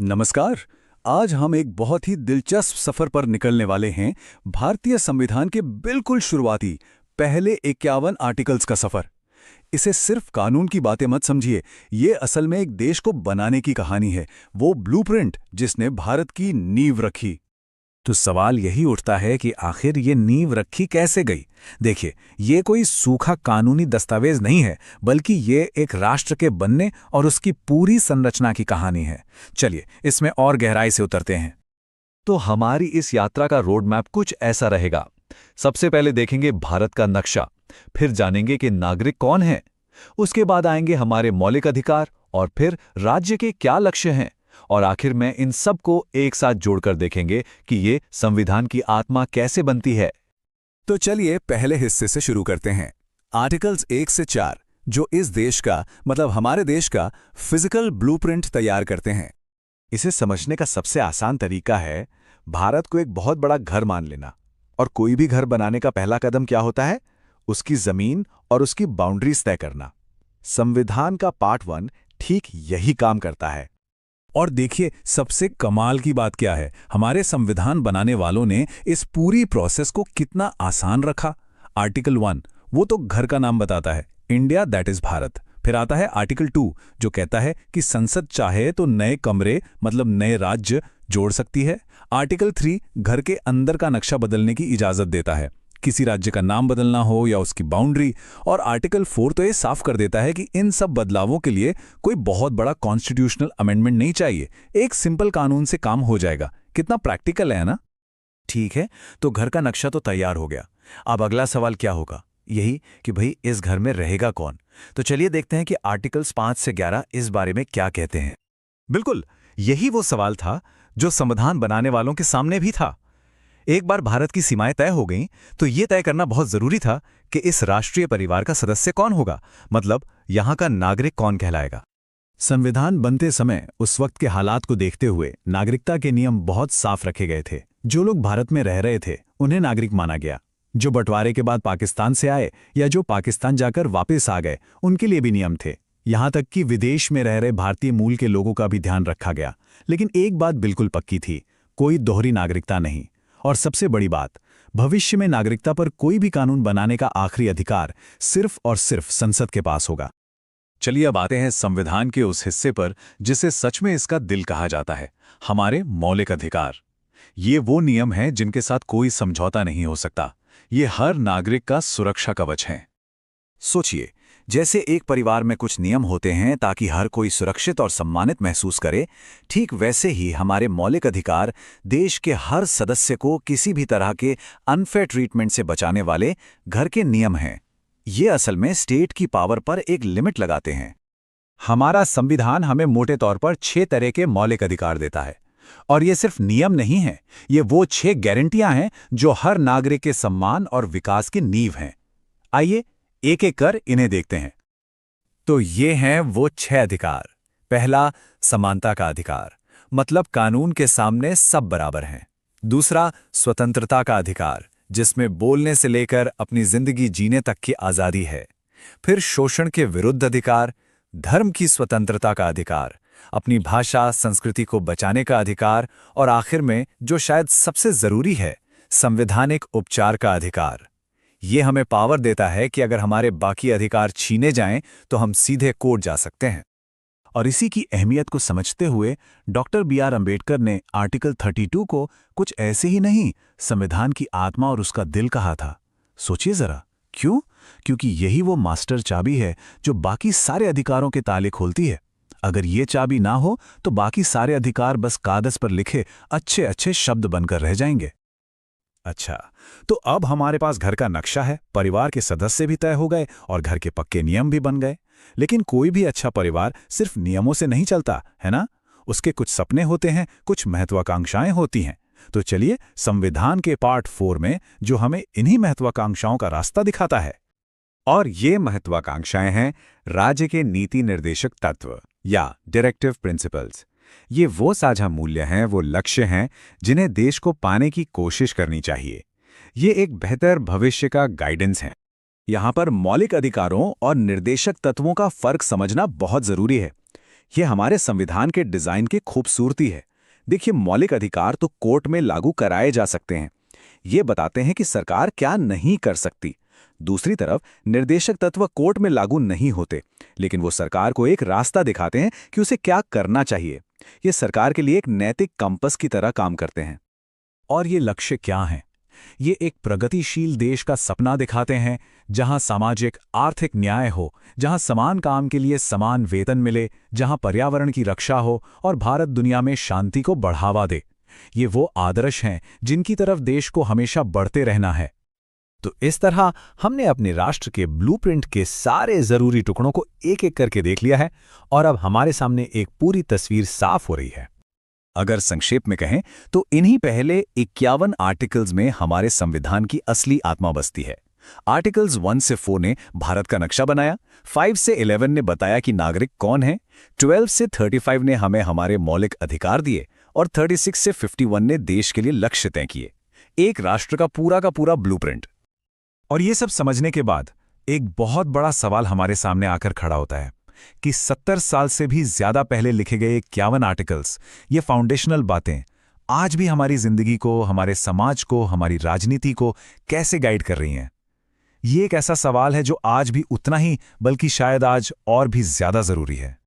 नमस्कार। आज हम एक बहुत ही दिलचस्प सफर पर निकलने वाले हैं। भारतीय संविधान के बिल्कुल शुरुआती पहले 51 आर्टिकल्स का सफर। इसे सिर्फ कानून की बातें मत समझिए, ये असल में एक देश को बनाने की कहानी है, वो ब्लूप्रिंट जिसने भारत की नींव रखी। तो सवाल यही उठता है कि आखिर ये नींव रखी कैसे गई। देखिए, ये कोई सूखा कानूनी दस्तावेज नहीं है, बल्कि ये एक राष्ट्र के बनने और उसकी पूरी संरचना की कहानी है। चलिए इसमें और गहराई से उतरते हैं। तो हमारी इस यात्रा का रोड मैप कुछ ऐसा रहेगा। सबसे पहले देखेंगे भारत का नक्शा, फिर जानेंगे कि नागरिक कौन है, उसके बाद आएंगे हमारे मौलिक अधिकार और फिर राज्य के क्या लक्ष्य हैं, और आखिर में इन सब को एक साथ जोड़कर देखेंगे कि ये संविधान की आत्मा कैसे बनती है। तो चलिए पहले हिस्से से शुरू करते हैं। आर्टिकल्स 1 से 4 जो इस देश का मतलब हमारे देश का फिजिकल ब्लूप्रिंट तैयार करते हैं। इसे समझने का सबसे आसान तरीका है भारत को एक बहुत बड़ा घर मान लेना। और कोई भी घर बनाने का पहला कदम क्या होता है? उसकी जमीन और उसकी बाउंड्रीज तय करना। संविधान का पार्ट 1 ठीक यही काम करता है। और देखिए सबसे कमाल की बात क्या है, हमारे संविधान बनाने वालों ने इस पूरी प्रोसेस को कितना आसान रखा। आर्टिकल 1 वो तो घर का नाम बताता है, इंडिया दैट इज भारत। फिर आता है आर्टिकल 2 जो कहता है कि संसद चाहे तो नए कमरे मतलब नए राज्य जोड़ सकती है। आर्टिकल 3 घर के अंदर का नक्शा बदलने की इजाजत देता है, किसी राज्य का नाम बदलना हो या उसकी बाउंड्री। और आर्टिकल 4 तो ये साफ कर देता है कि इन सब बदलावों के लिए कोई बहुत बड़ा कॉन्स्टिट्यूशनल अमेंडमेंट नहीं चाहिए, एक सिंपल कानून से काम हो जाएगा। कितना प्रैक्टिकल है ना। ठीक है, तो घर का नक्शा तो तैयार हो गया। अब अगला सवाल क्या होगा? यही कि भाई इस घर में रहेगा कौन। तो चलिए देखते हैं कि आर्टिकल्स 5 से 11 इस बारे में क्या कहते हैं। बिल्कुल, यही वो सवाल था जो संविधान बनाने वालों के सामने भी था। एक बार भारत की सीमाएं तय हो गईं, तो यह तय करना बहुत जरूरी था कि इस राष्ट्रीय परिवार का सदस्य कौन होगा, मतलब यहां का नागरिक कौन कहलाएगा। संविधान बनते समय उस वक्त के हालात को देखते हुए नागरिकता के नियम बहुत साफ रखे गए थे। जो लोग भारत में रह रहे थे उन्हें नागरिक माना गया। जो बंटवारे के बाद पाकिस्तान से आए या जो पाकिस्तान जाकर वापस आ गए उनके लिए भी नियम थे। यहां तक कि विदेश में रह रहे भारतीय मूल के लोगों का भी ध्यान रखा गया। लेकिन एक बात बिल्कुल पक्की थी, कोई दोहरी नागरिकता नहीं। और सबसे बड़ी बात, भविष्य में नागरिकता पर कोई भी कानून बनाने का आखिरी अधिकार सिर्फ और सिर्फ संसद के पास होगा। चलिए अब आते हैं संविधान के उस हिस्से पर जिसे सच में इसका दिल कहा जाता है, हमारे मौलिक अधिकार। ये वो नियम हैं जिनके साथ कोई समझौता नहीं हो सकता। ये हर नागरिक का सुरक्षा कवच है। सोचिए, जैसे एक परिवार में कुछ नियम होते हैं ताकि हर कोई सुरक्षित और सम्मानित महसूस करे, ठीक वैसे ही हमारे मौलिक अधिकार देश के हर सदस्य को किसी भी तरह के अनफेयर ट्रीटमेंट से बचाने वाले घर के नियम हैं। ये असल में स्टेट की पावर पर एक लिमिट लगाते हैं। हमारा संविधान हमें मोटे तौर पर 6 तरह के मौलिक अधिकार देता है। और ये सिर्फ नियम नहीं है, ये वो 6 गारंटियां हैं जो हर नागरिक के सम्मान और विकास की नींव हैं। आइए एक एक कर इन्हें देखते हैं। तो ये हैं वो 6 अधिकार। पहला, समानता का अधिकार, मतलब कानून के सामने सब बराबर हैं। दूसरा, स्वतंत्रता का अधिकार, जिसमें बोलने से लेकर अपनी जिंदगी जीने तक की आज़ादी है। फिर शोषण के विरुद्ध अधिकार, धर्म की स्वतंत्रता का अधिकार, अपनी भाषा संस्कृति को बचाने का अधिकार, और आखिर में जो शायद सबसे जरूरी है, संवैधानिक उपचार का अधिकार। ये हमें पावर देता है कि अगर हमारे बाकी अधिकार छीने जाएं तो हम सीधे कोर्ट जा सकते हैं। और इसी की अहमियत को समझते हुए डॉक्टर B.R. अम्बेडकर ने आर्टिकल 32 को कुछ ऐसे ही नहीं, संविधान की आत्मा और उसका दिल कहा था। सोचिए जरा, क्यों? क्योंकि यही वो मास्टर चाबी है जो बाकी सारे अधिकारों के ताले खोलती है। अगर ये चाबी ना हो तो बाकी सारे अधिकार बस कागज पर लिखे अच्छे अच्छे शब्द बनकर रह जाएंगे। अच्छा, तो अब हमारे पास घर का नक्शा है, परिवार के सदस्य भी तय हो गए और घर के पक्के नियम भी बन गए। लेकिन कोई भी अच्छा परिवार सिर्फ नियमों से नहीं चलता, है ना? उसके कुछ सपने होते हैं, कुछ महत्वाकांक्षाएं होती हैं। तो चलिए संविधान के पार्ट 4 में जो हमें इन्हीं महत्वाकांक्षाओं का रास्ता दिखाता है। और ये महत्वाकांक्षाएं हैं राज्य के नीति निर्देशक तत्व या डायरेक्टिव प्रिंसिपल्स। ये वो साझा मूल्य हैं, वो लक्ष्य हैं जिन्हें देश को पाने की कोशिश करनी चाहिए। ये एक बेहतर भविष्य का गाइडेंस है। यहाँ पर मौलिक अधिकारों और निर्देशक तत्वों का फर्क समझना बहुत जरूरी है। ये हमारे संविधान के डिजाइन की खूबसूरती है। देखिए, मौलिक अधिकार तो कोर्ट में लागू कराए जा सकते हैं। ये बताते हैं कि सरकार क्या नहीं कर सकती। दूसरी तरफ निर्देशक तत्व कोर्ट में लागू नहीं होते, लेकिन वो सरकार को एक रास्ता दिखाते हैं कि उसे क्या करना चाहिए। ये सरकार के लिए एक नैतिक कंपस की तरह काम करते हैं। और ये लक्ष्य क्या हैं? ये एक प्रगतिशील देश का सपना दिखाते हैं, जहां सामाजिक आर्थिक न्याय हो, जहां समान काम के लिए समान वेतन मिले, जहां पर्यावरण की रक्षा हो और भारत दुनिया में शांति को बढ़ावा दे। ये वो आदर्श हैं जिनकी तरफ देश को हमेशा बढ़ते रहना है। तो इस तरह हमने अपने राष्ट्र के ब्लूप्रिंट के सारे जरूरी टुकड़ों को एक एक करके देख लिया है और अब हमारे सामने एक पूरी तस्वीर साफ हो रही है। अगर संक्षेप में कहें तो इन्हीं पहले 51 आर्टिकल्स में हमारे संविधान की असली आत्मा बसती है। आर्टिकल्स 1 से 4 ने भारत का नक्शा बनाया, 5 से 11 ने बताया कि नागरिक कौन है, 12 से 35 ने हमें हमारे मौलिक अधिकार दिए और 36 से 51 ने देश के लिए लक्ष्य तय किए। एक राष्ट्र का पूरा ब्लूप्रिंट। और ये सब समझने के बाद एक बहुत बड़ा सवाल हमारे सामने आकर खड़ा होता है कि 70 साल से भी ज्यादा पहले लिखे गए 51 आर्टिकल्स, ये फाउंडेशनल बातें आज भी हमारी जिंदगी को, हमारे समाज को, हमारी राजनीति को कैसे गाइड कर रही हैं? ये एक ऐसा सवाल है जो आज भी उतना ही, बल्कि शायद आज और भी ज्यादा जरूरी है।